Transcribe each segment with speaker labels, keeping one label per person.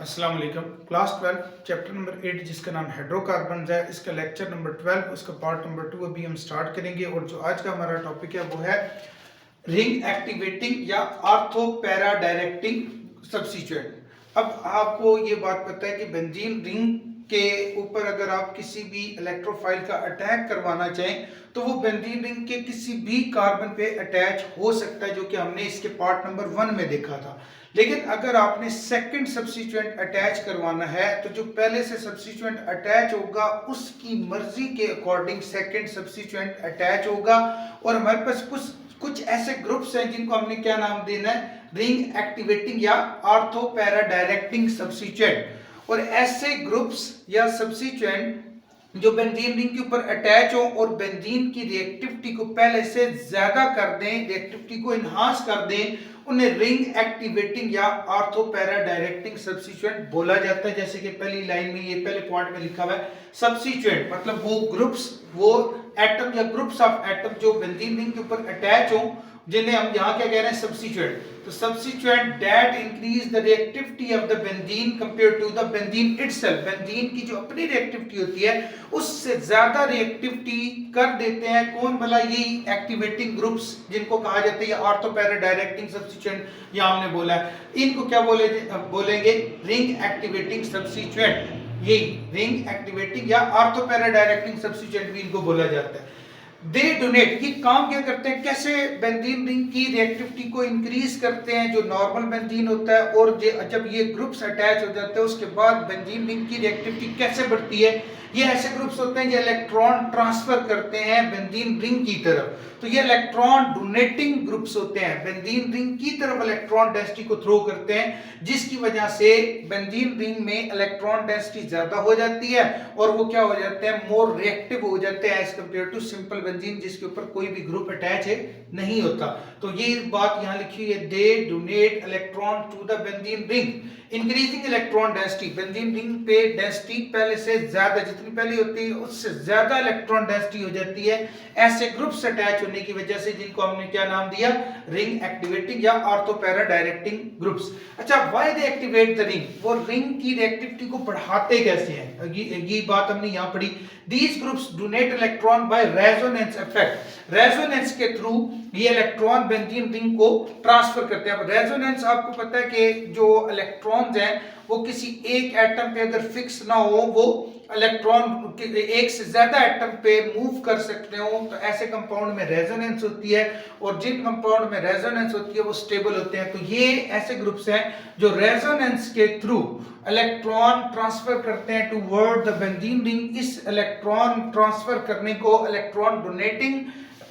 Speaker 1: अस्सलाम वालेकुम। Class 12 chapter number 8 जिसका नाम हाइड्रोकार्बन है, इसका लेक्चर नंबर 12 उसका पार्ट नंबर 2 अभी हम स्टार्ट करेंगे। और जो आज का हमारा टॉपिक है वो है रिंग एक्टिवेटिंग या आर्थो पैरा डायरेक्टिंग सब्स्टिट्यूएंट। अब आपको ये बात पता है कि बेंजीन रिंग के ऊपर अगर आप किसी भी इलेक्ट्रोफाइल का अटैक करवाना चाहें तो वो बेंजीन रिंग के किसी भी कार्बन पे अटैच हो सकता है, जो कि हमने इसके पार्ट नंबर 1 में देखा था। लेकिन अगर आपने सेकंड सब्स्टिट्यूएंट अटैच करवाना है तो जो पहले से सब्स्टिट्यूएंट अटैच होगा उसकी मर्जी के अकॉर्डिंग सेकंड सब्स्टिट्यूएंट अटैच होगा। और हमारे पास कुछ ऐसे ग्रुप्स हैं जिनको हमने क्या नाम देना है, रिंग एक्टिवेटिंग या आर्थो पैरा डायरेक्टिंग सब्स्टिट्यूएंट। और ऐसे ग्रुप्स या सब्स्टिट्यूएंट जो बेंजीन रिंग के ऊपर अटैच हो और बेंजीन की रिएक्टिविटी को पहले से ज्यादा कर दें, रिएक्टिविटी को इनहांस कर दें, उन्हें रिंग एक्टिवेटिंग या आर्थो पैरा डायरेक्टिंग सब्स्टिट्यूएंट बोला जाता है। जैसे कि पहली लाइन में, ये पहले पॉइंट में लिखा हुआ है सब्स्टिट्यूएंट मतलब वो ग्रुप्स, वो एटम या ग्रुप्स ऑफ एटम जो बेंजीन रिंग के ऊपर अटैच हो, जिन्हें हम यहाँ क्या कह रहे हैं, सब्स्टिट्यूएंट। तो substituent that increase the reactivity of the benzene compare to the benzene itself. Benzene की जो अपनी रिएक्टिविटी होती है उससे ज्यादा रिएक्टिविटी कर देते हैं कौन भला, यही एक्टिवेटिंग ग्रुप्स जिनको कहा जाता है आर्थो पैरा डायरेक्टिंग सब्स्टिट्यूएंट। यहाँ हमने बोला है इनको क्या बोलेंगे, रिंग एक्टिवेटिंग सब्स्टिट्यूएंट। यही रिंग एक्टिवेटिंग या आर्थो पैरा डायरेक्टिंग सब्स्टिट्यूएंट भी इनको बोला जाता है। दे डोनेट, ये काम क्या करते हैं, कैसे बेंजीन रिंग की रिएक्टिविटी को इंक्रीज करते हैं जो नॉर्मल बेंजीन होता है। और जब ये ग्रुप्स अटैच हो जाते हैं उसके बाद बेंजीन रिंग की रिएक्टिविटी कैसे बढ़ती है, ये ऐसे ग्रुप्स होते हैं जो इलेक्ट्रॉन ट्रांसफर करते हैं बेंजीन रिंग की तरफ। तो ये इलेक्ट्रॉन डोनेटिंग ग्रुप्स होते हैं, बेंजीन रिंग की तरफ इलेक्ट्रॉन डेंसिटी को थ्रो करते हैं, जिसकी वजह से बेंजीन रिंग में इलेक्ट्रॉन डेंसिटी ज्यादा हो जाती है और वो क्या हो जाते हैं, मोर रिएक्टिव हो जाते हैं as compare to simple benzene जिसके ऊपर कोई भी ग्रुप अटैच है नहीं होता। तो ये बात यहाँ लिखी है, they donate electron to the benzene ring increasing electron density. Benzene ring पे डेंसिटी पहले से ज्यादा, जितनी पहले होती है उससे ज्यादा इलेक्ट्रॉन डेंसिटी हो जाती है ऐसे ग्रुप्स अटैच होने की वजह से, जिनको हमने क्या नाम दिया, रिंग एक्टिवेटिंग या आर्थो पैरा डायरेक्टिंग ग्रुप्स। अच्छा, why they activate the ring, वो रिंग की रिएक्टिविटी को बढ़ाते कैसे हैं, ये बात हमने यहाँ पढ़ी। These groups donate electron by resonance effect. Resonance के थ्रू ये इलेक्ट्रॉन बेंजीन रिंग को ट्रांसफर करते हैं। अब रेजोनेंस आपको पता है कि जो इलेक्ट्रॉन्स हैं वो किसी एक एटम पे अगर फिक्स ना हो, वो इलेक्ट्रॉन एक से ज्यादा एटम पे मूव कर सकते हो, तो ऐसे कंपाउंड में रेजोनेंस होती है। और जिन कंपाउंड में रेजोनेंस होती है वो स्टेबल होते हैं। तो ये ऐसे ग्रुप्स हैं जो रेजोनेंस के थ्रू इलेक्ट्रॉन ट्रांसफर करते हैं टुवर्ड द बेंजीन रिंग। इस इलेक्ट्रॉन ट्रांसफर करने को, इलेक्ट्रॉन डोनेटिंग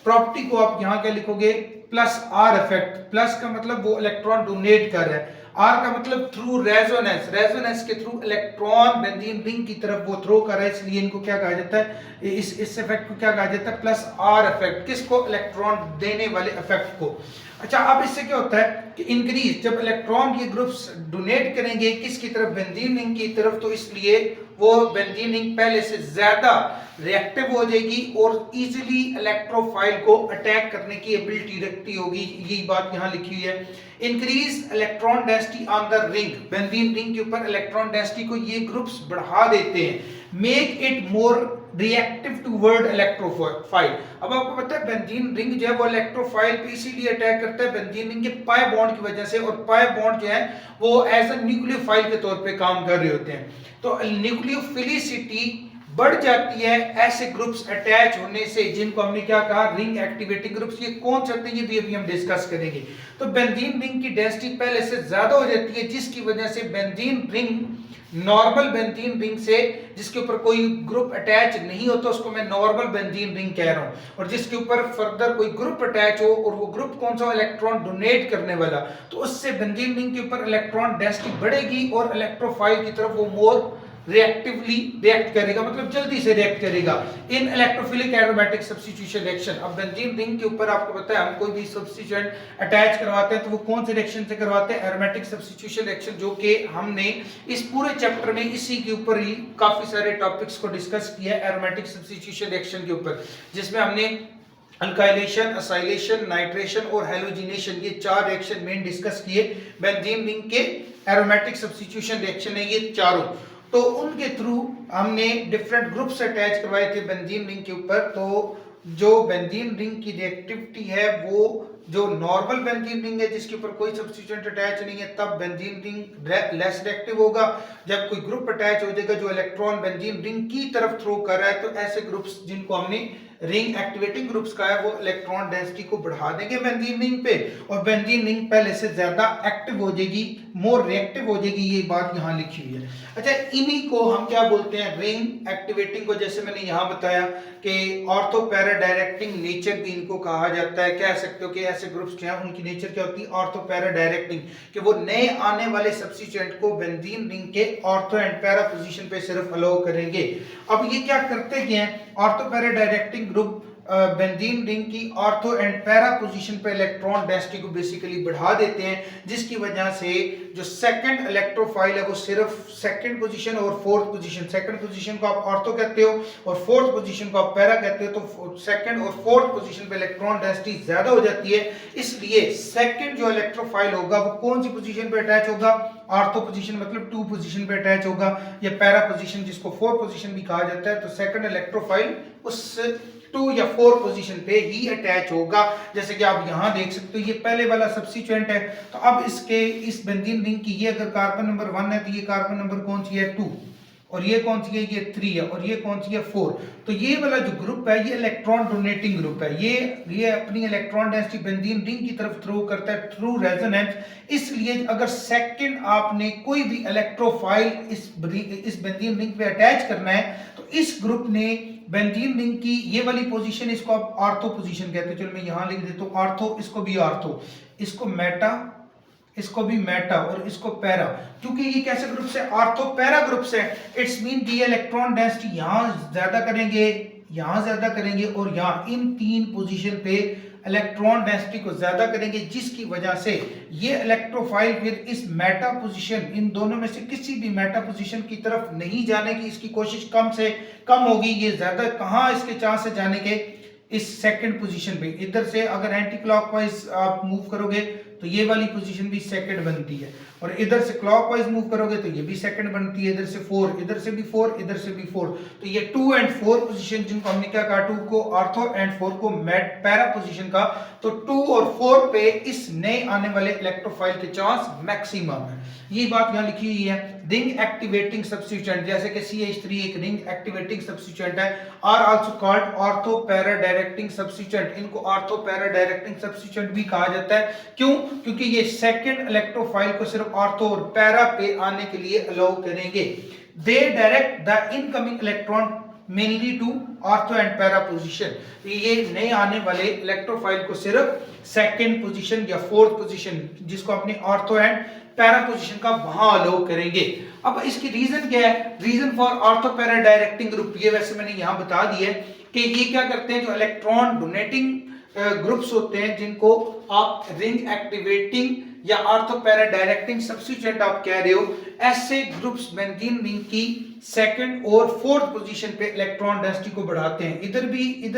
Speaker 1: प्रॉपर्टी को आप यहां क्या लिखोगे, प्लस आर इफेक्ट। प्लस का मतलब वो इलेक्ट्रॉन डोनेट कर रहा है, आर का मतलब थ्रू रेजोनेंस, रेजोनेंस के थ्रू इलेक्ट्रॉन बेंजीन रिंग की तरफ वो थ्रो कर रहा है, इसलिए इनको क्या कहा जाता है, इस इफेक्ट को क्या कहा जाता है, प्लस आर इफेक्ट। किसको, इलेक्ट्रॉन देने वाले इफेक्ट को। अच्छा, अब इससे क्या होता है कि इंक्रीज, जब इलेक्ट्रॉन ये ग्रुप्स डोनेट करेंगे किसकी तरफ, बेंजीन रिंग की तरफ, तो इसलिए वो बेंजीन रिंग पहले से ज्यादा रिएक्टिव हो जाएगी और इजीली इलेक्ट्रोफाइल को अटैक करने की एबिलिटी रखती होगी। यही बात यहाँ लिखी हुई है। Increase electron density on the ring, benzene ring के ऊपर इलेक्ट्रॉन डेंसिटी को ये ग्रुप्स बढ़ा देते हैं। Make it more reactive toward electrophile. अब आपको पता है बेंजीन रिंग जो है वो इलेक्ट्रोफाइल पे इसीलिए अटैक करता है बेंजीन रिंग के पाई बॉन्ड की वजह से, और पाई बॉन्ड जो है वो एज अ न्यूक्लियोफाइल के तौर पे काम कर रहे होते हैं। तो न्यूक्लियोफिलिसिटी बढ़ जाती है ऐसे ग्रुप्स अटैच होने से, जिनको हमने क्या कहा, रिंग एक्टिवेटिंग ग्रुप्स। ये कौन से होते हैं ये भी अभी हम डिस्कस करेंगे। तो बेंजीन रिंग की डेंसिटी पहले से ज्यादा हो जाती है, जिसकी वजह से benzene ring, normal benzene ring से जिसके ऊपर कोई ग्रुप अटैच नहीं होता उसको मैं नॉर्मल बेंजीन रिंग कह रहा हूं, और जिसके ऊपर फर्दर कोई ग्रुप अटैच हो और वो ग्रुप कौन सा, इलेक्ट्रॉन डोनेट करने वाला, तो उससे बेंजीन रिंग के ऊपर इलेक्ट्रॉन डेंसिटी बढ़ेगी और इलेक्ट्रोफाइल की तरफ वो मोर रिएक्टिवली रिएक्ट करेगा, मतलब जल्दी से रिएक्ट करेगा इन इलेक्ट्रोफिलिक एरोमेटिक सब्स्टिट्यूशन रिएक्शन। अब बेंजीन रिंग के ऊपर आपको पता है हम कोई भी सब्स्टिट्यूएंट अटैच करवाते हैं तो वो कौन से रिएक्शन से करवाते हैं, एरोमेटिक सब्स्टिट्यूशन रिएक्शन, जो कि हमने इस पूरे चैप्टर में इसी के ऊपर ही काफी सारे टॉपिक्स को डिस्कस किया है, एरोमेटिक सब्स्टिट्यूशन रिएक्शन के ऊपर, जिसमें हमने अल्काइलेशन, असाइलेशन, नाइट्रेशन और हैलोजिनेशन, ये चार रिएक्शन मेन डिस्कस किए बेंजीन रिंग के एरोमेटिक सब्स्टिट्यूशन रिएक्शन है ये चारों। तो उनके थ्रू हमने डिफरेंट ग्रुप्स अटैच करवाए थे बेंजीन रिंग के ऊपर। तो जो बेंजीन रिंग की रिएक्टिविटी है वो जो नॉर्मल बेंजीन रिंग है जिसके ऊपर कोई सब्स्टिट्यूएंट अटैच नहीं है तब बेंजीन रिंग लेस रिएक्टिव होगा। जब कोई ग्रुप अटैच हो जाएगा जो इलेक्ट्रॉन बेंजीन रिंग की तरफ थ्रो कर रहा है तो ऐसे ग्रुप्स जिनको हमने रिंग एक्टिवेटिंग ग्रुप्स का है वो इलेक्ट्रॉन डेंसिटी को बढ़ा देंगे बेंजीन रिंग पे और बेंजीन रिंग पहले से ज्यादा एक्टिव हो जाएगी, मोर रिएक्टिव हो जाएगी। ये बात यहाँ लिखी हुई है। अच्छा, इन्हीं को हम क्या बोलते हैं, रिंग एक्टिवेटिंग को। जैसे मैंने यहाँ बताया कि ऑर्थो पैरा डायरेक्टिंग नेचर भी इनको कहा जाता है। कह सकते हो कि ऐसे ग्रुप्स जो हैं उनकी नेचर क्या होती है, ऑर्थो पैरा डायरेक्टिंग, कि वो नए आने वाले सब्स्टिट्यूएंट को बेंजीन रिंग के ऑर्थो एंड पैरा पोजीशन पे सिर्फ अलाउ करेंगे। अब ये क्या करते हैं, ortho para directing group benzene ring की ऑर्थो एंड पैरा पोजीशन पे इलेक्ट्रॉन डेंसिटी को बेसिकली बढ़ा देते हैं, जिसकी वजह से जो सेकंड इलेक्ट्रोफाइल है वो सिर्फ सेकंड पोजीशन और फोर्थ पोजीशन, सेकंड पोजीशन को आप ऑर्थो कहते हो और फोर्थ पोजीशन को आप पैरा कहते हो, तो सेकंड और फोर्थ पोजीशन पे इलेक्ट्रॉन डेंसिटी ज्यादा हो जाती है। इसलिए सेकंड जो इलेक्ट्रोफाइल होगा वो कौन सी पोजीशन पे अटैच होगा, ऑर्थो पोजीशन मतलब 2 पोजीशन पे अटैच होगा, या पैरा पोजीशन जिसको 4 पोजीशन भी कहा जाता है। तो सेकंड इलेक्ट्रोफाइल उस 2 या 4 पोजीशन पे ही अटैच होगा। जैसे कि आप यहां देख सकते हो ये पहले वाला सब्स्टिट्यूएंट है। तो अब इसके इस बेंजीन रिंग की ये अगर कार्बन नंबर 1 है तो ये कार्बन नंबर कौन सी है, 2, और ये कौन सी है, ये 3 है, और ये कौन सी है, 4। तो ये वाला जो ग्रुप है ये इलेक्ट्रॉन डोनेटिंग ग्रुप है। ये अपनी इलेक्ट्रॉन डेंसिटी बेंजीन रिंग की तरफ थ्रो करता है थ्रू रेजोनेंस। इसलिए अगर सेकंड आपने कोई भी इलेक्ट्रोफाइल इस बेंजीन रिंग पे अटैच करना है तो इस ग्रुप ने बेंजीन रिंग की ये वाली पोजीशन, इसको आप ऑर्थो पोजीशन कहते हैं। चलो मैं यहां लिख देता हूं ऑर्थो, इसको भी ऑर्थो, इसको मेटा, इसको भी मेटा और इसको पैरा। क्योंकि ये कैसे ग्रुप से, ऑर्थो पैरा ग्रुप से, it's mean the electron density यहां ज्यादा करेंगे, यहां ज्यादा करेंगे और यहां इन 3 पोजीशन पे इलेक्ट्रॉन डेंसिटी को ज्यादा करेंगे, जिसकी वजह से ये इलेक्ट्रोफाइल फिर इस मेटा पोजीशन, इन दोनों में से किसी भी मेटा पोजीशन की तरफ नहीं जाने की इसकी कोशिश कम से कम होगी। ये ज्यादा कहां इसके चांस है जाने के, इस सेकंड पोजीशन पे। इधर से अगर एंटी क्लॉकवाइज आप मूव करोगे तो ये वाली पोजीशन भी सेकंड बनती है, और इधर से क्लॉकवाइज मूव करोगे तो ये भी सेकंड बनती है। इधर से 4, इधर से भी 4, इधर से भी 4। तो ये 2 एंड 4 पोजीशन जिनको हमने क्या कहा, 2 को ऑर्थो एंड 4 को पैरा पोजीशन का। तो 2 और 4 पे इस नए आने वाले इलेक्ट्रोफाइल के चांस मैक्सिमम है। ये बात यहाँ लिखी हुई है। रिंग एक्टिवेटिंग सब्स्टिट्यूएंट, जैसे कि CH3 एक रिंग एक्टिवेटिंग सब्स्टिट्यूएंट है, are also called ortho para directing substituent. इनको ऑर्थो पैरा डायरेक्टिंग सब्स्टिट्यूएंट भी कहा जाता है। क्यों? क्योंकि ये सेकंड इलेक्ट्रोफाइल को सिर्फ ऑर्थो और पैरा पे आने के लिए अलाउ करेंगे। They direct the incoming electron mainly to ortho and para position. ये नए आने वाले इलेक्ट्रोफाइल को सिर्फ सेकंड पोजीशन या फोर्थ पोजीशन, जिसको अपने ऑर्थो एंड पैरा पोजीशन का, वहां अलाउ करेंगे। अब इसकी रीजन क्या है, reason for ortho para directing group, ये वैसे मैंने यहां बता दिया है कि ये क्या करते हैं, जो इलेक्ट्रॉन डोनेटिंग ग्रुप्स होते हैं जिनको आप रिंग एक्टिवेटिंग या ऑर्थो पैरा डायरेक्टिंग सब्स्टिट्यूएंट आप कह रहे हो, ऐसे ग्रुप्स बेंजीन रिंग की सेकंड और फोर्थ पोजीशन पे इलेक्ट्रॉन डेंसिटी को बढ़ाते हैं। इधर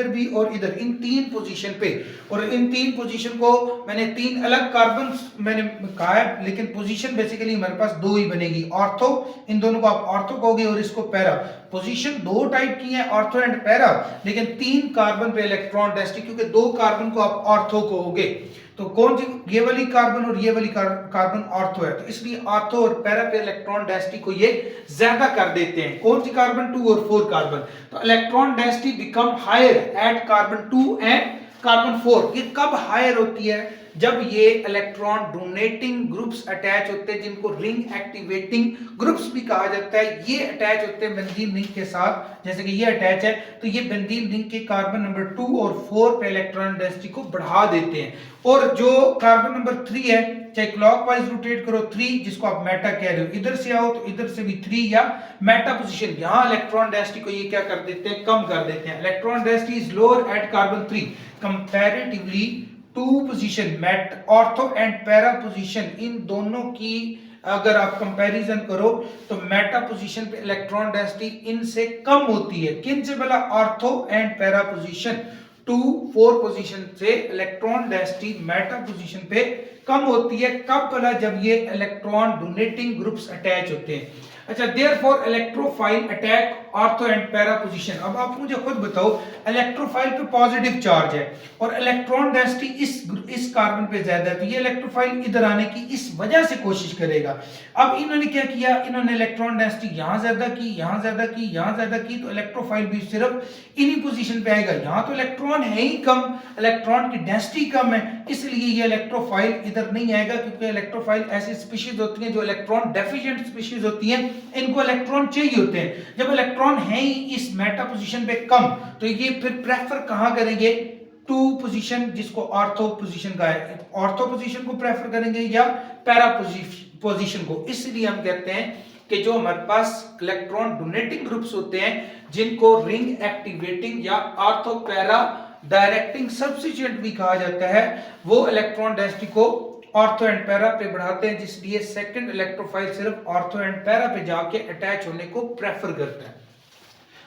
Speaker 1: भी और इधर, इन 3 पोजीशन पे। और इन 3 पोजीशन को मैंने 3 अलग कार्बन मैंने कहा है, लेकिन पोजीशन बेसिकली हमारे पास 2 ही बनेगी। ऑर्थो, इन दोनों को आप ऑर्थो कहोगे और इसको पैरा। पोजीशन 2 टाइप की है, ऑर्थो एंड पैरा, लेकिन 3 कार्बन पे इलेक्ट्रॉन डेंसिटी, क्योंकि 2 कार्बन को आप ऑर्थो कहोगे। तो कौन सी, ये वाली कार्बन और ये वाली कार्बन ऑर्थो है, तो इसलिए ऑर्थो और पैरा पे इलेक्ट्रॉन डेंसिटी को ये ज्यादा कर देते हैं। कौन सी कार्बन, 2 और 4 कार्बन। तो electron density become higher at carbon 2 and carbon 4। ये कब हायर होती है, जब ये इलेक्ट्रॉन डोनेटिंग ग्रुप्स अटैच होते हैं, जिनको रिंग एक्टिवेटिंग ग्रुप्स भी कहा जाता है। ये अटैच होते हैं बेंजीन रिंग के साथ, जैसे कि ये अटैच है, तो ये बेंजीन रिंग के कार्बन नंबर 2 और 4 पे इलेक्ट्रॉन डेंसिटी को बढ़ा देते हैं। और जो कार्बन नंबर 3 है, चाहे क्लॉकवाइज रोटेट करो 3, जिसको आप मेटा कह रहे हो, इधर से आओ तो इधर से भी 3 या मेटा पोजीशन, यहां इलेक्ट्रॉन डेंसिटी को ये क्या कर देते हैं, कम कर देते हैं। Electron density is lower at carbon 3 comparatively 2 position meta ortho and para position. इन दोनों की अगर आप कंपैरिजन करो तो मेटा पोजीशन पे इलेक्ट्रॉन डेंसिटी इनसे कम होती है। किन से बोला, ortho and para position. 2, 4 position से इलेक्ट्रॉन डेंसिटी मेटा पोजीशन पे कम होती है कब भला, जब ये इलेक्ट्रॉन डोनेटिंग ग्रुप्स अटैच होते हैं। अच्छा, therefore electrophile attack ortho and para position. अब आप मुझे खुद बताओ, इलेक्ट्रोफाइल पे पॉजिटिव चार्ज है और इलेक्ट्रॉन डेंसिटी इस कार्बन पे ज्यादा है, तो ये इलेक्ट्रोफाइल इधर आने की इस वजह से कोशिश करेगा। अब इन्होंने क्या किया, इन्होंने इलेक्ट्रॉन डेंसिटी यहां ज्यादा की, यहां ज्यादा की, यहां ज्यादा की, तो इलेक्ट्रोफाइल भी सिर्फ इन्हीं पोजीशन पे आएगा। यहां तो इलेक्ट्रॉन है ही कम, इलेक्ट्रॉन की डेंसिटी कम है, इसलिए ये इलेक्ट्रोफाइल इधर नहीं आएगा, क्योंकि इलेक्ट्रोफाइल ऐसी स्पीशीज होती हैं जो इलेक्ट्रॉन डेफिशिएंट स्पीशीज होती हैं, इनको इलेक्ट्रॉन चाहिए होते हैं। जब इलेक्ट्रॉन है ही इस मेटा पोजीशन पे कम, तो ये फिर प्रेफर कहां करेंगे, टू पोजीशन जिसको ऑर्थो पोजीशन का है, ऑर्थो पोजीशन को प्रेफर करेंगे या पैरा पोजीशन को। इसलिए हम कहते हैं कि जो हमारे पास इलेक्ट्रॉन डोनेटिंग ग्रुप्स होते हैं, जिनको रिंग एक्टिवेटिंग या ऑर्थो पैरा डायरेक्टिंग सब्स्टिट्यूएंट भी कहा जाता है, वो इलेक्ट्रॉन डेंसिटी को ऑर्थो एंड पैरा पे बढ़ाते हैं, जिसलिए सेकंड इलेक्ट्रोफाइल सिर्फ ऑर्थो एंड पैरा पे जाके अटैच होने को प्रेफर करता है।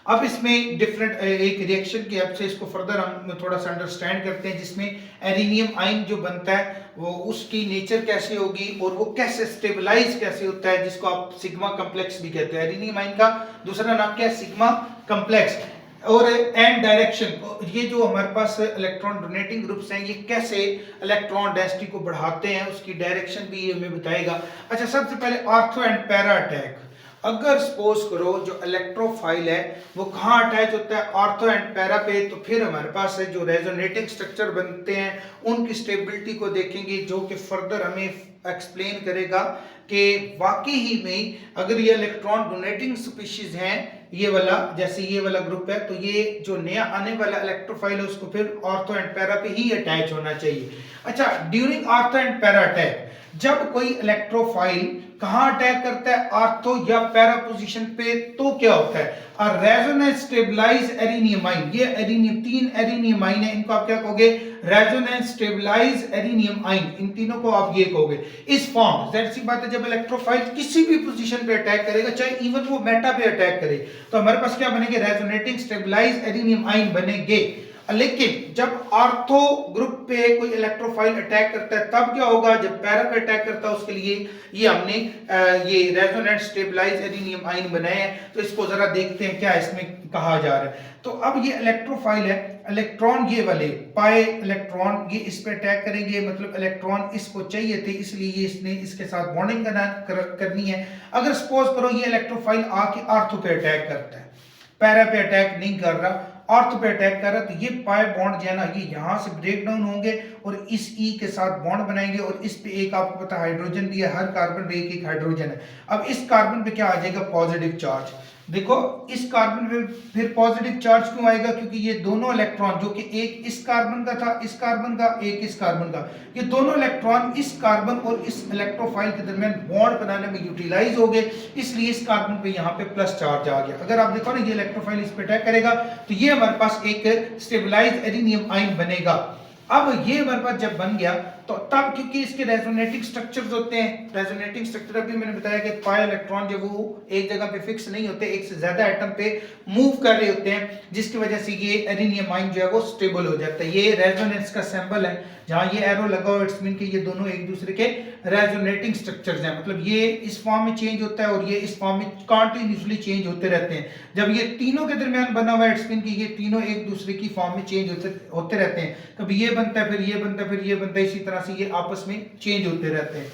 Speaker 1: अब इसमें डिफरेंट एक रिएक्शन की हेल्प से इसको फर्दर हम थोड़ा सा अंडरस्टैंड करते हैं, जिसमें एरिनियम आयन जो बनता है वो उसकी नेचर कैसे होगी और वो कैसे स्टेबलाइज कैसे होता है, जिसको आप सिग्मा कम्प्लेक्स भी कहते हैं। एरिनियम आयन का दूसरा नाम क्या है, सिग्मा कम्प्लेक्स। और एंड डायरेक्शन, ये जो हमारे पास इलेक्ट्रॉन डोनेटिंग ग्रुप्स हैं, ये कैसे इलेक्ट्रॉन डेंसिटी को बढ़ाते हैं, उसकी डायरेक्शन भी ये हमें बताएगा। अच्छा, सबसे पहले ऑर्थो एंड पैरा अटैक। अगर सपोज करो जो इलेक्ट्रोफाइल है वो कहाँ अटैच होता है, ऑर्थो एंड पैरा पे, तो फिर हमारे पास है जो रेजोनेटिंग स्ट्रक्चर बनते हैं उनकी स्टेबिलिटी को देखेंगे, जो कि फर्दर हमें एक्सप्लेन करेगा कि वाकई ही में अगर ये इलेक्ट्रॉन डोनेटिंग स्पीशीज हैं, ये वाला जैसे ये वाला ग्रुप है, तो ये जो नया आने वाला इलेक्ट्रोफाइल है उसको फिर ऑर्थो एंड पैरा पे ही अटैच होना चाहिए। अच्छा, during ortho and para attack, जब कोई इलेक्ट्रोफाइल कहां अटैक करता है, ऑर्थो या पैरा पोजीशन पे, तो क्या होता है, रेजोनेंस स्टेबलाइज एरिनियम आयन। ये एरिनियम, तीन एरिनियम आयन है, इनको आप क्या कहोगे, रेजोनेंस स्टेबलाइज एरिनियम आयन, इन तीनों को आप ये कहोगे। इस फॉर्म जाहिर सी बात है, जब इलेक्ट्रोफाइल किसी भी पोजीशन पे अटैक करेगा, चाहे इवन वो मेटा पे अटैक करे, तो हमारे पास क्या बनेंगे, रेजोनेटिंग स्टेबलाइज एरिनियम आयन बनेंगे। लेकिन जब ऑर्थो ग्रुप पे कोई इलेक्ट्रोफाइल अटैक करता है तब क्या होगा, जब पैरा पे अटैक करता है उसके लिए ये हमने ये रेजोनेंट स्टेबलाइज एरिनियम आयन बनाए हैं। तो इसको जरा देखते हैं क्या इसमें कहा जा रहा है। तो अब ये इलेक्ट्रोफाइल है, इलेक्ट्रॉन ये वाले पाए इलेक्ट्रॉन ये इस पे अटैक करेंगे, मतलब इलेक्ट्रॉन इसको चाहिए थे, इसलिए इसने इसके साथ बॉन्डिंग करनी है। अगर सपोज करो ये इलेक्ट्रोफाइल आके ऑर्थो पे अटैक करता है, पैरा पे अटैक नहीं कर रहा, ऑर्थो पे अटैक कर रहा है, तो ये पाई बॉन्ड जो है ना, ये यहां से ब्रेक डाउन होंगे और इस ई के साथ बॉन्ड बनाएंगे, और इस पे एक आपको पता हाइड्रोजन भी है, हर कार्बन पे एक एक हाइड्रोजन है। अब इस कार्बन पे क्या आ जाएगा, पॉजिटिव चार्ज। देखो इस कार्बन पे फिर पॉजिटिव चार्ज क्यों आएगा, क्योंकि ये दोनों इलेक्ट्रॉन जो कि एक इस कार्बन का था, इस कार्बन का, एक इस कार्बन का, ये दोनों इलेक्ट्रॉन इस कार्बन और इस इलेक्ट्रोफाइल के दरमियान बॉन्ड बनाने में यूटिलाइज हो गए, इसलिए इस कार्बन पे यहाँ पे प्लस चार्ज आ गया। अगर आप देखो ना, ये इलेक्ट्रोफाइल इस पे अटैक करेगा तो ये हमारे पास एक स्टेबलाइज एरिनियम आयन बनेगा। अब ये हमारे पास जब बन गया तो तब क्योंकि इसके रेजोनेटिंग स्ट्रक्चर्स होते हैं, रेजोनेटिंग स्ट्रक्चर अभी मैंने बताया कि पाई इलेक्ट्रॉन जो वो एक जगह पे फिक्स नहीं होते, एक से ज्यादा एटम पे मूव कर रहे होते हैं, जिसकी वजह से ये एरिनियम आयन जो है वो स्टेबल हो जाता है। ये रेजोनेंस का सिंबल है, जहां ये एरो लगा हुआ, इट्स मीन कि ये दोनों एक दूसरे के रेजोनेटिंग स्ट्रक्चर्स हैं, मतलब ये इस फॉर्म में चेंज होता है और ये इस फॉर्म में कंटीन्यूअसली चेंज होते रहते हैं। जब ये तीनों के दरमियान बना हुआ है, इट्स मीन कि ये तीनों एक दूसरे की फॉर्म में चेंज होते रहते हैं, कभी ये बनता है, फिर ये बनता है, फिर ये बनता है, इसी तरह से ये आपस में चेंज होते रहते हैं।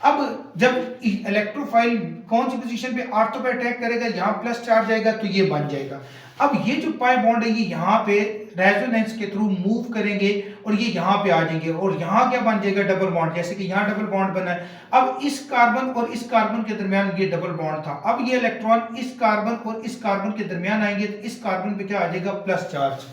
Speaker 1: अब जब इलेक्ट्रोफाइल कौन सी पोजीशन पे, ऑर्थो पे अटैक करेगा, यहाँ प्लस चार्ज आएगा तो ये बन जाएगा। अब ये जो पाई बॉन्ड है ये यहाँ पे रेजोनेंस के थ्रू मूव करेंगे और ये यहाँ पे आ जाएंगे और यहाँ क्या बन जाएगा, डबल बॉन्ड, जैसे कि यहाँ डबल बॉन्ड बना है। अब इस कार्बन और इस कार्बन के दरमियान ये डबल बॉन्ड था, अब ये इलेक्ट्रॉन इस कार्बन और इस कार्बन के दरमियान आएंगे तो इस कार्बन पे क्या आ जाएगा, प्लस चार्ज,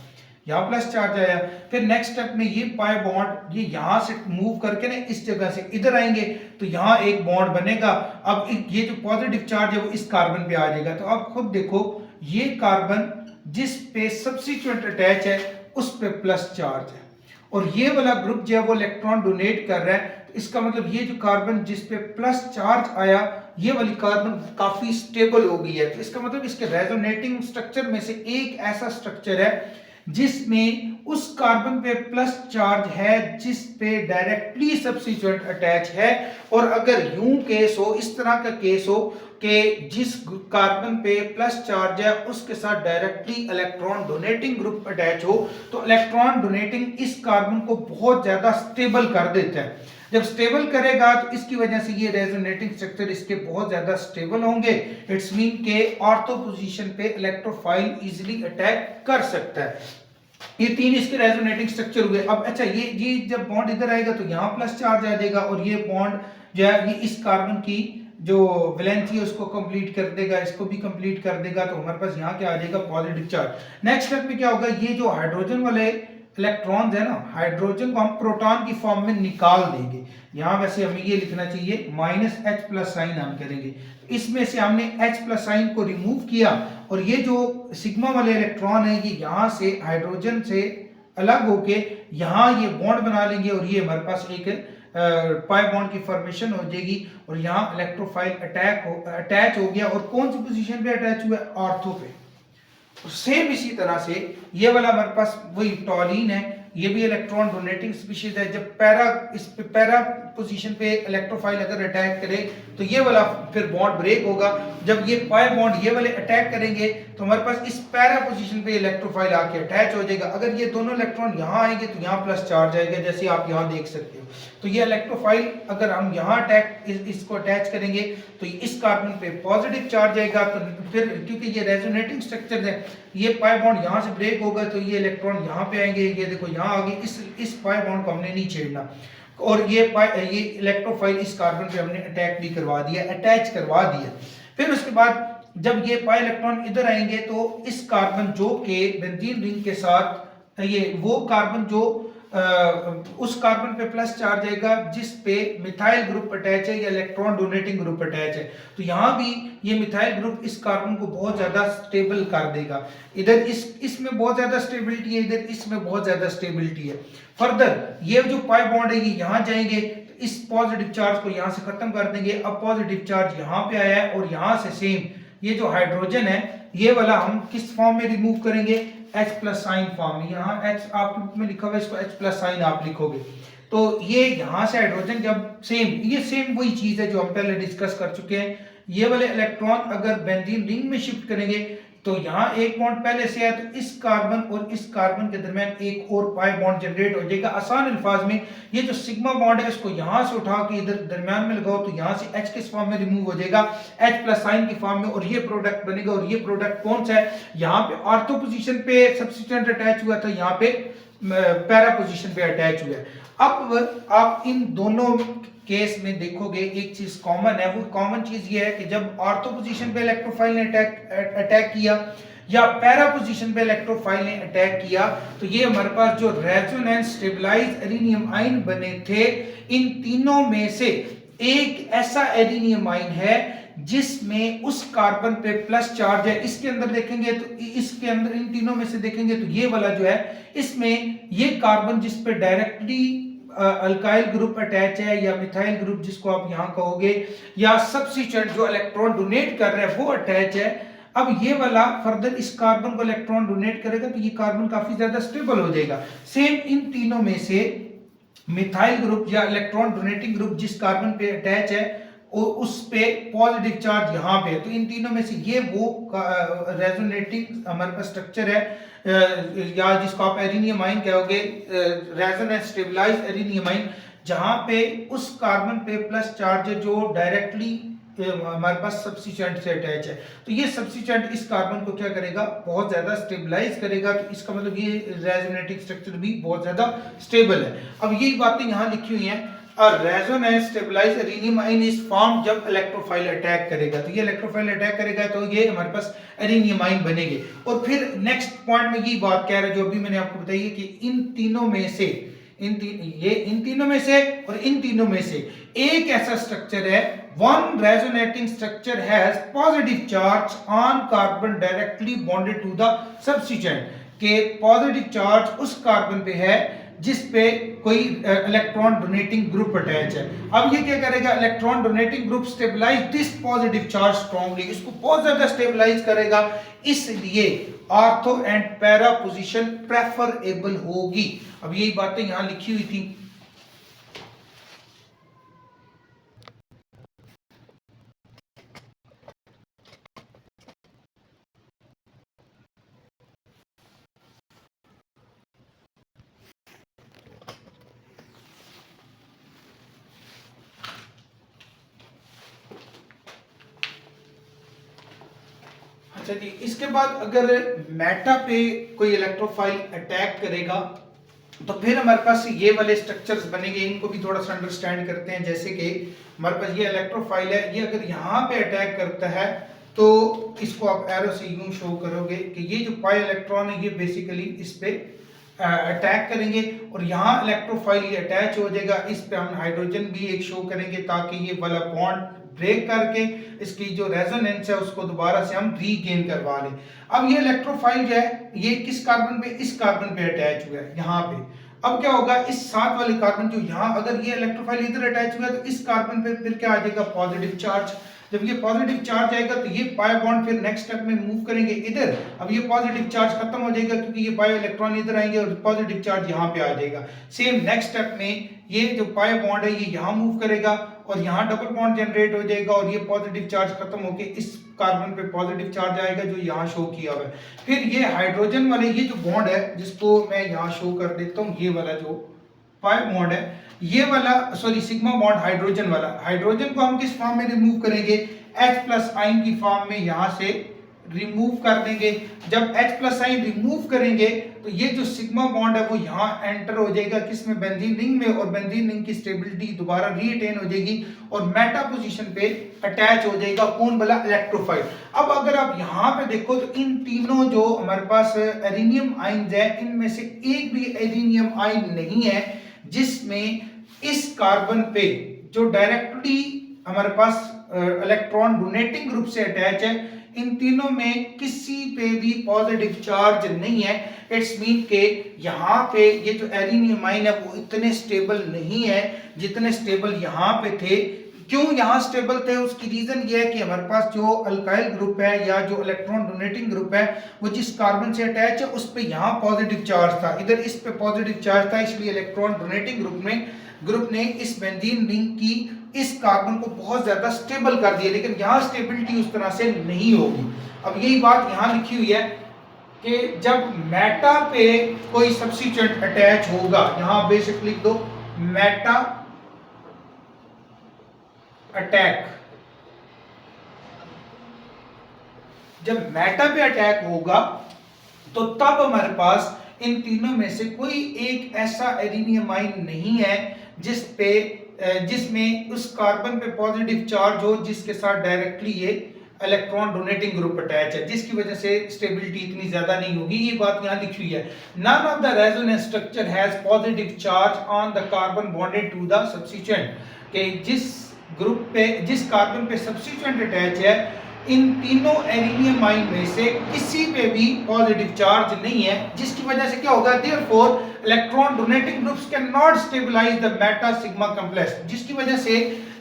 Speaker 1: यहाँ प्लस चार्ज आया। फिर नेक्स्ट स्टेप में ये पाई बॉन्ड ये यहाँ से मूव करके ना इस जगह से इधर आएंगे तो यहाँ एक बॉन्ड बनेगा। अब ये जो पॉजिटिव चार्ज है वो इस कार्बन पे आ जाएगा। तो अब खुद देखो ये कार्बन जिस पे सब्स्टिट्यूएंट अटैच है उस पे प्लस चार्ज है और ये वाला ग्रुप जो है वो इलेक्ट्रॉन डोनेट कर रहा है, तो इसका मतलब ये जो कार्बन जिस पे प्लस चार्ज आया ये वाली कार्बन काफी स्टेबल हो गई है। तो इसका मतलब इसके रेजोनेटिंग स्ट्रक्चर में से एक ऐसा स्ट्रक्चर है जिसमें उस कार्बन पे प्लस चार्ज है जिस पे डायरेक्टली सब्स्टिट्यूएंट अटैच है, और अगर यूं केस हो, इस तरह का केस हो कि जिस कार्बन पे प्लस चार्ज है उसके साथ directly electron donating group attach हो, तो इलेक्ट्रॉन डोनेटिंग इस कार्बन को बहुत ज्यादा स्टेबल कर देता है। जब स्टेबल करेगा तो इसकी वजह से ये रेजोनेटिंग स्ट्रक्चर इसके बहुत ज्यादा स्टेबल होंगे। इट्स मीन के ऑर्थो पोजीशन पे इलेक्ट्रोफाइल इजीली अटैक कर सकता है। ये तीन इसके रेजोनेटिंग स्ट्रक्चर हुए। अब अच्छा, ये जब बॉन्ड इधर आएगा तो यहाँ प्लस चार्ज आ जाएगा, और ये बॉन्ड जो है ये इस कार्बन की जो वैलेंसी है उसको कंप्लीट कर देगा, इसको भी कंप्लीट कर देगा, तो हमारे पास यहाँ क्या आ जाएगा, पॉजिटिव चार्ज। नेक्स्ट स्टेप में क्या होगा, ये जो हाइड्रोजन वाले इलेक्ट्रॉन्स है ना, हाइड्रोजन को हम प्रोटॉन की फॉर्म में निकाल देंगे। यहाँ वैसे हमें ये लिखना चाहिए माइनस एच प्लस साइन हम करेंगे, इसमें से हमने H प्लस साइन को रिमूव किया, और ये जो सिग्मा वाले इलेक्ट्रॉन है ये यहाँ से हाइड्रोजन से अलग होके यहाँ ये बॉन्ड बना लेंगे, और ये हमारे पास एक पाई बॉन्ड की फॉर्मेशन हो जाएगी, और यहाँ इलेक्ट्रोफाइल अटैच हो गया। और कौन सी पोजीशन पे अटैच हुआ है, ऑर्थो पे। सेम इसी तरह से ये वाला हमारे पास वही टॉलिन है, ये भी इलेक्ट्रॉन डोनेटिंग स्पीशीज है। जब पैरा पोजीशन पे इलेक्ट्रोफाइल अगर अटैक करे तो ये वाला फिर बॉन्ड ब्रेक होगा। जब ये पाई बॉन्ड ये वाले अटैक करेंगे तो हमारे पास इस पैरा पोजीशन पे इलेक्ट्रोफाइल आके अटैच हो जाएगा। अगर ये दोनों इलेक्ट्रॉन यहाँ आएंगे तो यहाँ प्लस चार्ज आएगा, जैसे आप यहाँ देख सकते हो। तो ये इलेक्ट्रोफाइल अगर हम यहाँ इसको अटैच करेंगे तो इस कार्बन पे पॉजिटिव चार्ज आएगा, तो फिर क्योंकि ये रेजोनेटिंग स्ट्रक्चर है, ये पाई बॉन्ड यहाँ से ब्रेक होगा तो ये इलेक्ट्रॉन यहाँ पे आएंगे, ये देखो यहाँ आगे, इस पाई बॉन्ड को हमने नहीं छेड़ना, और ये इलेक्ट्रोफाइल इस कार्बन पे हमने अटैक भी करवा दिया, अटैच करवा दिया। फिर उसके बाद जब ये पाई इलेक्ट्रॉन इधर आएंगे तो इस कार्बन जो के बेंजीन रिंग के साथ, ये वो कार्बन जो उस कार्बन पे प्लस चार्ज आएगा जिस पे मिथाइल ग्रुप अटैच है या इलेक्ट्रॉन डोनेटिंग ग्रुप अटैच है, तो यहाँ भी ये मिथाइल ग्रुप इस कार्बन को बहुत ज्यादा स्टेबल कर देगा। इधर इसमें बहुत ज्यादा स्टेबिलिटी है, इधर इसमें बहुत ज्यादा स्टेबिलिटी है। फर्दर ये जो पाई बॉन्ड है ये यहाँ जाएंगे तो इस पॉजिटिव चार्ज को यहाँ से खत्म कर देंगे। अब पॉजिटिव चार्ज यहाँ पे आया है, और यहाँ से सेम ये जो हाइड्रोजन है ये वाला हम किस फॉर्म में रिमूव करेंगे, H प्लस साइन फॉर्म में। यहाँ H आपके बुक में लिखा हुआ है, इसको H प्लस साइन आप लिखोगे। तो ये यहाँ से हाइड्रोजन जब ये सेम वही चीज है जो हम पहले डिस्कस कर चुके हैं। ये वाले इलेक्ट्रॉन अगर बेंजीन रिंग में शिफ्ट करेंगे तो यहाँ एक बॉन्ड पहले से है, तो इस कार्बन और इस कार्बन के दरमियान एक और पाई बॉन्ड जनरेट हो जाएगा। आसान अल्फाज में ये जो सिग्मा बॉन्ड है इसको यहाँ से उठा के इधर दरमियान में लगाओ तो यहाँ से H किस फॉर्म में रिमूव हो जाएगा, H प्लस साइन की फॉर्म में, और ये प्रोडक्ट बनेगा। और ये प्रोडक्ट कौन सा है, यहाँ पे ऑर्थो पोजीशन पे सब्स्टिट्यूएंट अटैच हुआ था, यहाँ पे पैरा पोजीशन पे अटैच हुआ है। अब आप इन दोनों केस में देखोगे एक चीज कॉमन है, वो कॉमन चीज ये है कि जब ऑर्थो पोजीशन पे इलेक्ट्रोफाइल ने अटैक किया या पैरा पोजीशन पे इलेक्ट्रोफाइल ने अटैक किया, तो ये हमारे पास जो रेजोनेंस स्टेबलाइज्ड एरिनियम आयन बने थे, इन तीनों में से एक ऐसा एरिनियम आयन है जिसमें उस कार्बन पे प्लस चार्ज है। इसके अंदर देखेंगे तो इसके अंदर इन तीनों में से देखेंगे तो ये वाला जो है, इसमें ये कार्बन जिस पे डायरेक्टली अल्काइल ग्रुप अटैच है या मिथाइल ग्रुप जिसको आप यहाँ कहोगे, या सब्स्टिट्यूएंट जो इलेक्ट्रॉन डोनेट कर रहा है वो अटैच है। अब ये वाला फर्दर इस कार्बन को इलेक्ट्रॉन डोनेट करेगा तो ये कार्बन काफी ज्यादा स्टेबल हो जाएगा। सेम इन तीनों में से मिथाइल ग्रुप या इलेक्ट्रॉन डोनेटिंग ग्रुप जिस कार्बन पे अटैच है उस पे पॉजिटिव चार्ज यहाँ पे, तो इन तीनों में से ये वो रेजोनेटिंग हमारे पास स्ट्रक्चर है, या जिसको आप एरिनियम आयन कहोगे, रेजोनेंस स्टेबलाइज्ड एरिनियम आयन, जहाँ पे उस कार्बन पे प्लस चार्ज है जो डायरेक्टली हमारे पास सब्स्टिट्यूएंट से अटैच है। तो ये सब्स्टिट्यूएंट इस कार्बन को क्या करेगा, बहुत ज्यादा स्टेबलाइज करेगा। तो इसका मतलब ये रेजोनेटिंग स्ट्रक्चर भी बहुत ज्यादा स्टेबल है। अब ये बातें यहाँ लिखी हुई हैं, और resonance stabilized arenium ion is form जब इलेक्ट्रोफाइल अटैक करेगा, तो ये इलेक्ट्रोफाइल अटैक करेगा तो ये हमारे पास एरिनियम आयन बनेंगे। और फिर नेक्स्ट पॉइंट में ये बात कह रहा है जो अभी मैंने आपको बताई है कि इन तीनों में से इन तीनों में से और इन तीनों में से एक ऐसा स्ट्रक्चर है, one resonating structure has positive charge on carbon directly bonded to the substituent, के पॉजिटिव चार्ज उस कार्बन पे है जिस पे कोई इलेक्ट्रॉन डोनेटिंग ग्रुप अटैच है। अब ये क्या करेगा, electron donating group stabilize this positive charge strongly, इसको बहुत ज्यादा स्टेबलाइज करेगा, इसलिए ortho and para position preferable होगी। अब यही बातें यहां लिखी हुई थी। अच्छा जी, इसके बाद अगर मेटा पे कोई इलेक्ट्रोफाइल अटैक करेगा तो फिर हमारे पास ये वाले स्ट्रक्चर्स बनेंगे, इनको भी थोड़ा सा अंडरस्टैंड करते हैं। जैसे कि हमारे पास ये इलेक्ट्रोफाइल है, ये अगर यहाँ पे अटैक करता है तो इसको आप एरो से यूं शो करोगे कि ये जो पाई इलेक्ट्रॉन है ये बेसिकली इस पे अटैक करेंगे और यहाँ इलेक्ट्रोफाइल ये अटैच हो जाएगा। इस पे हम हाइड्रोजन भी एक शो करेंगे ताकि ये वाला बॉन्ड ब्रेक करके इसकी जो रेजोनेंस है उसको दोबारा से हम रीगेन करवा लें। अब ये इलेक्ट्रोफाइल जो है ये किस कार्बन पे, इस कार्बन पे अटैच हुआ है यहाँ पे। अब क्या होगा, इस साथ वाले कार्बन जो यहाँ, अगर ये इलेक्ट्रोफाइल इधर अटैच हुआ है तो इस कार्बन पे फिर क्या आ जाएगा, पॉजिटिव चार्ज। जब ये पॉजिटिव चार्ज आएगा तो ये पाई बॉन्ड फिर नेक्स्ट स्टेप में मूव करेंगे इधर। अब ये पॉजिटिव चार्ज खत्म हो जाएगा क्योंकि ये बायो इलेक्ट्रॉन इधर आएंगे और पॉजिटिव चार्ज यहाँ पे आ जाएगा। सेम नेक्स्ट स्टेप में ये जो पाई बॉन्ड है ये यहाँ मूव करेगा और यहाँ डबल बॉन्ड जनरेट हो जाएगा और ये पॉजिटिव चार्ज खत्म होके इस कार्बन पे पॉजिटिव चार्ज आएगा जो यहाँ शो किया हुआ है। फिर ये हाइड्रोजन वाले ये जो बॉन्ड है जिसको मैं यहाँ शो कर देता हूँ, ये वाला जो पाई बॉन्ड है, ये वाला सॉरी सिग्मा बॉन्ड हाइड्रोजन वाला, हाइड्रोजन को हम किस फॉर्म में रिमूव करेंगे, H प्लस आइन की फॉर्म में यहाँ से रिमूव कर देंगे। जब H प्लस आइन रिमूव करेंगे तो ये जो सिग्मा बॉन्ड है वो यहाँ एंटर हो जाएगा किसमें, बेंजीन रिंग में, और बेंजीन रिंग की स्टेबिलिटी दोबारा रीअटेन हो जाएगी और मेटा पोजीशन पे अटैच हो जाएगा कौन वाला, इलेक्ट्रोफाइल। अब अगर आप यहाँ पे देखो तो इन तीनों जो हमारे पास एरिनियम आइंस है इनमें से एक भी एरिनियम आइन नहीं है जिसमें इस कार्बन पे जो डायरेक्टली हमारे पास इलेक्ट्रॉन डोनेटिंग ग्रुप से अटैच है, इन तीनों में किसी पे भी पॉजिटिव चार्ज नहीं है। इट्स मीन के यहाँ पे ये जो एरिनियम आइन है वो इतने स्टेबल नहीं है जितने स्टेबल यहाँ पे थे। क्यों यहाँ स्टेबल थे, उसकी रीजन ये है कि हमारे पास जो अल्काइल ग्रुप है या जो इलेक्ट्रॉन डोनेटिंग ग्रुप है वो जिस कार्बन से अटैच है उस पे यहाँ पॉजिटिव चार्ज था, इधर इस पे पॉजिटिव चार्ज था, इसलिए इलेक्ट्रॉन डोनेटिंग ग्रुप ने इस बेंजीन रिंग की इस कार्बन को बहुत ज्यादा स्टेबल कर दिया, लेकिन यहाँ स्टेबिलिटी उस तरह से नहीं होगी। अब यही बात यहाँ लिखी हुई है कि जब मेटा पे कोई सब्स्टिट्यूएंट अटैच होगा, यहाँ बेसिक लिख दो मेटा अटैक, जब मेटा पे अटैक होगा तो तब हमारे पास इन तीनों में से कोई एक ऐसा एरिनियम आइन नहीं है जिसमें उस कार्बन पे पॉजिटिव चार्ज हो जिसके साथ डायरेक्टली ये इलेक्ट्रॉन डोनेटिंग ग्रुप अटैच है, जिसकी वजह से स्टेबिलिटी इतनी ज्यादा नहीं होगी। ये बात यहाँ लिखी हुई है, none of the resonance structure has positive charge on the carbon bonded to the substituent, कि जिस ग्रुप पे जिस कार्बन पे सब्स्टिट्यूएंट अटैच है इन तीनों एरिनियम आइन में से किसी पे भी पॉजिटिव चार्ज नहीं है, जिसकी वजह से क्या होगा, therefore electron donating groups can not stabilize the meta sigma complex, जिसकी वजह से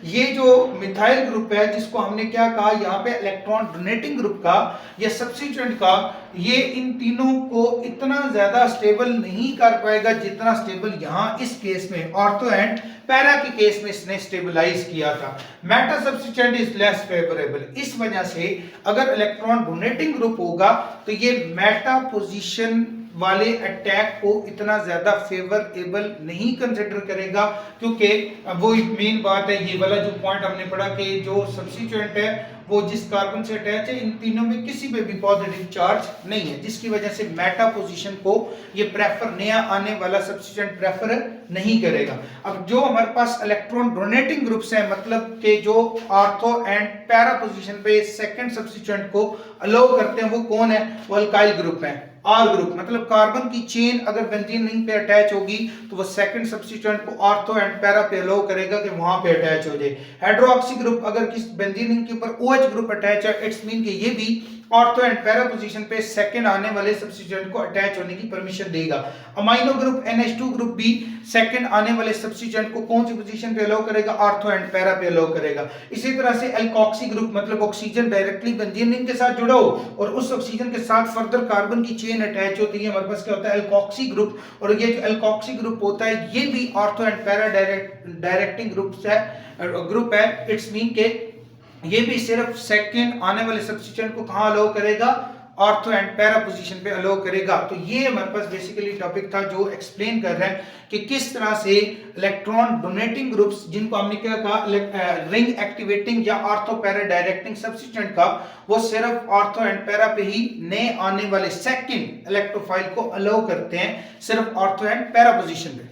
Speaker 1: ये जो मिथाइल ग्रुप है जिसको हमने क्या कहा यहाँ पे इलेक्ट्रॉन डोनेटिंग ग्रुप का या सब्स्टिट्यूएंट का, ये इन तीनों को इतना ज्यादा स्टेबल नहीं कर पाएगा जितना स्टेबल यहाँ इस केस में ऑर्थो एंड पैरा के केस में इसने स्टेबलाइज किया था। Meta substituent is less favourable, इस वजह से अगर इलेक्ट्रॉन डोनेटिंग ग्रुप होगा तो ये मेटा पोजीशन वाले अटैक को इतना ज्यादा फेवरेबल नहीं कंसिडर करेगा, क्योंकि वो मेन बात है, ये वाला जो पॉइंट हमने पढ़ा कि जो सब्स्टिट्यूएंट है वो जिस कार्बन से अटैच है इन तीनों में किसी पे भी पॉजिटिव चार्ज नहीं है, जिसकी वजह से मेटा पोजीशन को ये प्रेफर नया आने वाला सब्स्टिट्यूएंट प्रेफर नहीं करेगा। अब जो हमारे पास इलेक्ट्रॉन डोनेटिंग ग्रुप्स है, मतलब कि जो ऑर्थो एंड पैरा पोजीशन पे सेकंड सब्स्टिट्यूएंट को अलाउ करते हैं, वो कौन है, वो अल्काइल ग्रुप है। आर ग्रुप, मतलब कार्बन की चेन अगर बेंजीन रिंग पे अटैच होगी तो वो सेकंड सब्स्टिट्यूएंट को ऑर्थो एंड पैरा पे अलाउ करेगा कि वहां पे अटैच हो जाए। हाइड्रोक्सी ग्रुप अगर किस बेंजीन रिंग के ऊपर OH ग्रुप अटैच है, इट्स मीन कि ये भी ऑर्थो एंड पैरा पोजीशन पे सेकंड आने वाले सब्स्टिट्यूएंट को अटैच होने की परमिशन देगा। अमाइनो ग्रुप NH2 ग्रुप भी सेकंड आने वाले सब्स्टिट्यूएंट को कौन सी पोजीशन पे अलाउ करेगा, ऑर्थो एंड पैरा पे अलाउ करेगा। इसी तरह से एल्कोक्सी ग्रुप, मतलब ऑक्सीजन डायरेक्टली बेंजीन रिंग के साथ जुड़ा हो और उस ऑक्सीजन के साथ फर्दर कार्बन की चेन अटैच होती है, हमारे पास क्या होता है, एल्कोक्सी ग्रुप। और ये जो एल्कोक्सी ग्रुप होता है ये भी ortho and para directing group है। इट्स मीन के ये भी सिर्फ सेकंड आने वाले सब्स्टिट्यूएंट को कहां अलाउ करेगा, ऑर्थो एंड पैरा पोजीशन पे अलाउ करेगा। तो ये हमारे पास बेसिकली टॉपिक था जो एक्सप्लेन कर रहा है कि किस तरह से इलेक्ट्रॉन डोनेटिंग ग्रुप्स, जिनको हमने क्या कहा रिंग एक्टिवेटिंग या ऑर्थो पैरा डायरेक्टिंग सब्स्टिट्यूएंट का, वो सिर्फ ऑर्थो एंड पैरा पे ही नए आने वाले सेकंड इलेक्ट्रोफाइल को अलाउ करते हैं, सिर्फ ऑर्थो एंड पैरा पोजीशन पे।